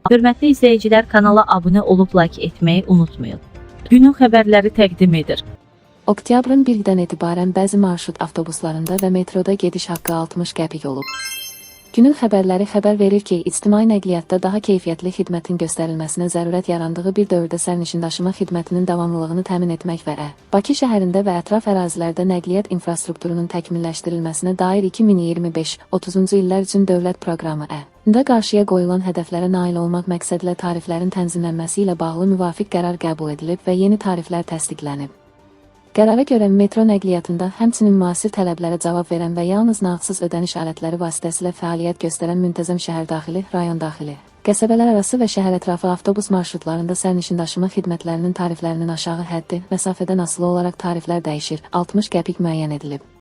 Hörmətli izləyicilər, kanala abunə olub like etməyi unutmayın. Günün xəbərləri təqdim edir. Oktyabrın 1-dən etibarən bəzi marşrut avtobuslarında və metroda gediş haqqı 60 qəpik olub. Günün xəbərləri xəbər verir ki, ictimai nəqliyyatda daha keyfiyyətli xidmətin göstərilməsinə zərurət yarandığı bir dövrdə sərnişindaşıma xidmətinin davamlılığını təmin etmək və Bakı şəhərində və ətraf ərazilərdə nəqliyyat infrastrukturunun təkmilləşdirilməsinə dair 2025-30-cu illər üçün dövlət proqramı da qarşıya qoyulan hədəflərə nail olmaq məqsədilə tariflərin tənzimlənməsi ilə bağlı müvafiq qərar qəbul edilib və yeni tariflər təsdiqlənib. Qərara görə metro nəqliyyatında həmçinin müasir tələblərə cavab verən və yalnız nağdsız ödəniş alətləri vasitəsilə fəaliyyət göstərən müntəzəm şəhər daxili, rayon daxili, qəsəbələr arası və şəhər ətrafı avtobus marşrutlarında sərnişindaşıma xidmətlərinin tariflərinin aşağı həddi, məsafədən asılı olaraq tariflər dəyişir, 60 qəpik müəyyən edilib.